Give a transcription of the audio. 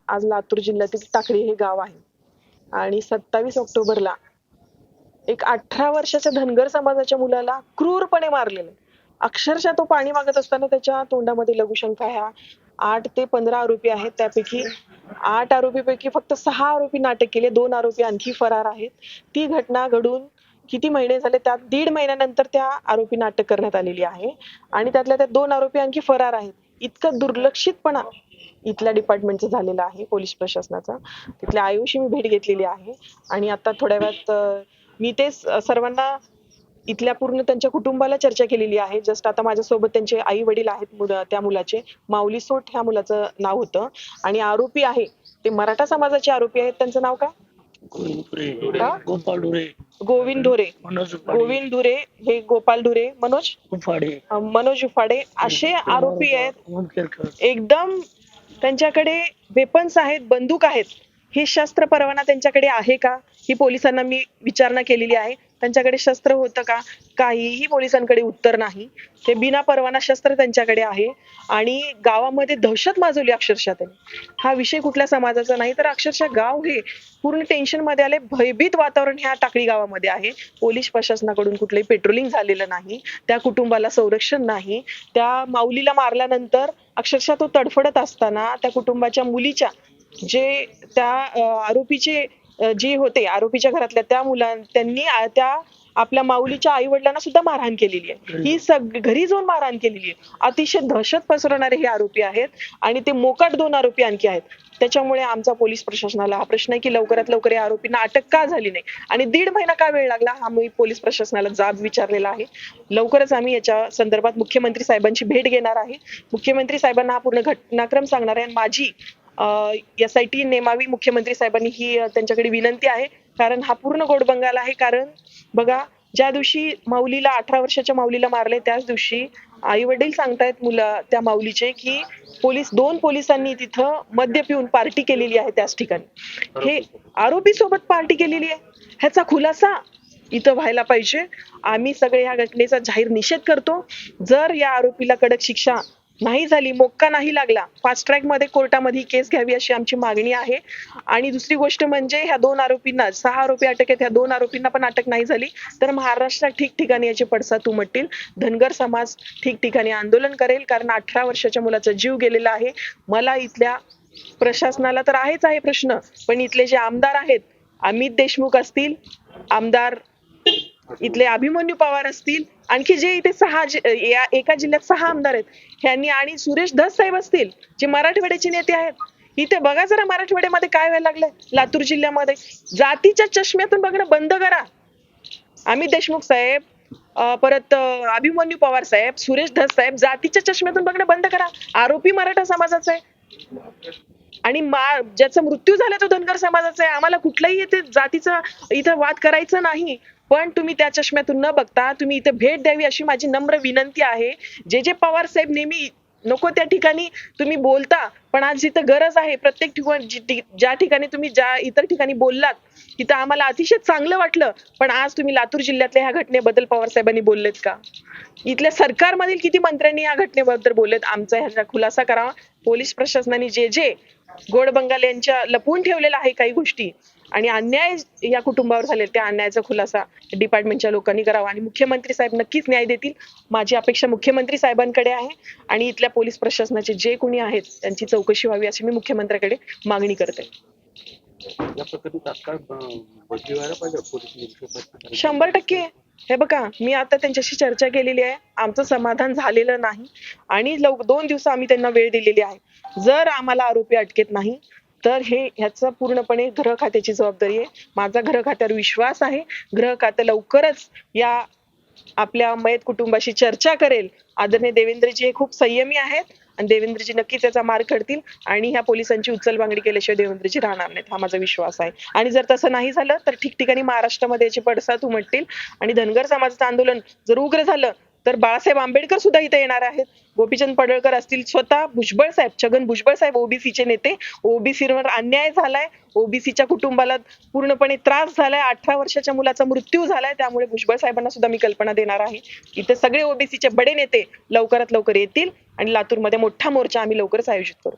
आज लातूर जिल्ह्यातील टाकळी हे गाव आहे आणि 27 ऑक्टोबरला एक 18 वर्षाच्या धनगर समाजाच्या मुलाला क्रूरपणे मारलेलं. अक्षरशः तो पाणी मागत असताना त्याच्या तोंडामध्ये लघुशंका ह्या 8 ते 15 आरोपी आहेत. त्यापैकी 8 आरोपीपैकी फक्त 6 आरोपी अटक केले, 2 आरोपी आणखी फरार आहेत. ती घटना घडून किती महिने झाले, त्यात 1.5 महिन्यानंतर त्या आरोपींना अटक करण्यात आलेली आहे आणि त्यातल्या त्या 2 आरोपी आणखी फरार आहेत. इतकं दुर्लक्षितपणा इथल्या डिपार्टमेंटचा झालेला आहे, पोलीस प्रशासनाचा. तिथल्या आयुशी मी भेट घेतलेली आहे आणि आता थोड्या वेळात मी ते सर्वांना इथल्या पूर्ण त्यांच्या कुटुंबाला चर्चा केलेली आहे. जस्ट आता माझ्यासोबत त्यांचे आई वडील आहेत, त्या मुलाचे माऊली सोट ह्या मुलाचं नाव होतं आणि आरोपी आहे ते मराठा समाजाचे आरोपी आहेत. त्यांचं नाव काय? गोपाल ढोरे, गोविंद ढोरे, गोविंद ढोरे, हे गोपाल ढोरे, मनोज उफाडे असे आरोपी आहेत. एकदम त्यांच्याकडे वेपन्स आहेत, बंदूक आहेत. हे शस्त्र परवाना त्यांच्याकडे आहे का, ही पोलिसांना मी विचारणा केलेली आहे. त्यांच्याकडे शस्त्र होतं का, काहीही पोलिसांकडे उत्तर नाही. ते बिना परवाना शस्त्र त्यांच्याकडे आहे आणि गावामध्ये दहशत माजवली अक्षरशः त्यांनी. हा विषय कुठल्या समाजाचा नाही, तर अक्षरशः गाव हे पूर्ण टेन्शन मध्ये आले. भयभीत वातावरण ह्या टाकळी गावामध्ये आहे. पोलीस प्रशासनाकडून कुठलंही पेट्रोलिंग झालेलं नाही, त्या कुटुंबाला संरक्षण नाही. त्या माऊलीला मारल्यानंतर अक्षरशः तो तडफडत असताना त्या कुटुंबाच्या मुलीच्या जे त्या आरोपीचे जे होते, आरोपीच्या घरातल्या त्या त्यांनी त्या आपल्या माऊलीच्या आई वडिलांना सुद्धा मारहाण केलेली आहे. ही घरी जाऊन मारहाण केलेली आहे. अतिशय दहशत पसरवणारे हे आरोपी आहेत आणि ते मोकाट 2 आरोपी आणखी आहेत. त्याच्यामुळे आमचा पोलीस प्रशासनाला हा प्रश्न आहे की लवकरात लवकर या आरोपींना अटक का झाली नाही आणि 1.5 महिना का वेळ लागला, हा मी पोलीस प्रशासनाला जाब विचारलेला आहे. लवकरच आम्ही याच्या संदर्भात मुख्यमंत्री साहेबांची भेट घेणार आहे. मुख्यमंत्री साहेबांना हा पूर्ण घटनाक्रम सांगणार आहे. माझी SIT नेमावी मुख्यमंत्री साहेबांनी ही त्यांच्याकडे विनंती आहे, कारण हा पूर्ण गोडबंगाल आहे. कारण बघा, ज्या दिवशी माऊलीला 18 वर्षाच्या माऊलीला मारले त्याच दिवशी आई वडील सांगतायत त्या माऊलीचे की 2 पोलिसांनी तिथं मद्य पिऊन पार्टी केलेली आहे त्याच ठिकाणी. हे आरोपी सोबत पार्टी केलेली आहे, ह्याचा खुलासा इथं व्हायला पाहिजे. आम्ही सगळे ह्या घटनेचा जाहीर निषेध करतो. जर या आरोपीला कडक शिक्षा नाही झाली, मोक्का नाही लागला, फास्ट ट्रॅक मध्ये कोर्टामध्ये केस घ्यावी अशी आमची मागणी आहे. आणि दुसरी गोष्ट म्हणजे ह्या 2 आरोपींना, 6 आरोपी अटक आहेत, ह्या 2 आरोपींना पण अटक नाही झाली तर महाराष्ट्रात ठिकठिकाणी याचे पडसाद उमटतील. धनगर समाज ठिकठिकाणी आंदोलन करेल, कारण 18 वर्षाच्या मुलाचा जीव गेलेला आहे. मला इथल्या प्रशासनाला तर आहे प्रश्न, पण इथले जे आमदार आहेत, अमित देशमुख असतील, आमदार इथले अभिमन्यू पवार असतील, आणखी जे इथे एका जिल्ह्यात 6 आमदार आहेत ह्यांनी, आणि सुरेश धस साहेब असतील जे मराठवाड्याचे नेते आहेत. इथे बघा जरा मराठवाड्यामध्ये काय व्हायला लागलंय. लातूर जिल्ह्यामध्ये जातीच्या चष्म्यातून बघणं बंद करा. अमित देशमुख साहेब, परत अभिमन्यू पवार साहेब, सुरेश धस साहेब, जातीच्या चष्म्यातून बघणं बंद करा. आरोपी मराठा समाजाचा आहे आणि ज्याचा मृत्यू झाला तो धनगर समाजाचा आहे. आम्हाला कुठलाही इथे जातीचा इथं वाद करायचा नाही, पण तुम्ही त्या चष्म्यातून न बघता तुम्ही इथे भेट द्यावी अशी माझी नम्र विनंती आहे. जे पवार साहेब नेहमी नको त्या ठिकाणी तुम्ही बोलता, पण आज जिथं गरज आहे, प्रत्येक ठिकाणी ज्या ठिकाणी तुम्ही ज्या इतर ठिकाणी बोललात तिथं आम्हाला अतिशय चांगलं वाटलं, पण आज तुम्ही लातूर जिल्ह्यातल्या ह्या घटनेबद्दल पवार साहेबांनी बोललेत का? इथल्या सरकारमधील किती मंत्र्यांनी या घटनेबद्दल बोललेत? आमचा ह्याचा खुलासा करावा. पोलीस प्रशासनाने जे गोडबंगाल यांच्या लपवून ठेवलेला आहे काही गोष्टी आणि अन्याय या कुटुंबावर झाले, त्या अन्यायाचा खुलासा डिपार्टमेंटच्या लोकांनी करावा आणि मुख्यमंत्री साहेब नक्कीच न्याय देतील. माझी अपेक्षा मुख्यमंत्री साहेबांकडे आहे आणि इथल्या पोलीस प्रशासनाचे जे कोणी आहेत त्यांची चौकशी व्हावी अशी मी मुख्यमंत्र्याकडे मागणी करते. 100%. हे बघा, मी आता त्यांच्याशी चर्चा केलेली आहे. आमचं समाधान झालेलं नाही आणि 2 दिवस आम्ही त्यांना वेळ दिलेली आहे. जर आम्हाला आरोपी अटकेत नाही तर ह्याचा पूर्णपणे गृह खात्याची जबाबदारी आहे. माझा गृह खात्यावर विश्वास आहे. गृह खातं लवकरच या आपल्या मयत कुटुंबाशी चर्चा करेल. आदरणीय देवेंद्रजी हे खूप संयमी आहेत आणि देवेंद्रजी नक्कीच याचा मार्ग काढतील आणि ह्या पोलिसांची उचलबांगडी केल्याशिवाय देवेंद्रजी राहणार नाहीत, हा माझा विश्वास आहे. आणि जर तसं नाही झालं तर ठिकठिकाणी महाराष्ट्रामध्ये याचे पडसाद उमटतील आणि धनगर समाजाचं आंदोलन जर उग्र झालं तर बाळासाहेब आंबेडकर सुद्धा इथे येणार आहेत. गोपीचंद पडळकर असतील, स्वतः भुजबळ साहेब, छगन भुजबळ साहेब ओबीसीचे नेते. ओबीसीवर अन्याय झालाय, ओबीसीच्या कुटुंबाला पूर्णपणे त्रास झालाय, 18 वर्षाच्या मुलाचा मृत्यू झालाय, त्यामुळे भुजबळ साहेबांना सुद्धा मी कल्पना देणार आहे. इथे सगळे ओबीसीचे बडे नेते लवकरात लवकर येतील आणि लातूरमध्ये मोठा मोर्चा आम्ही लवकरच आयोजित करू.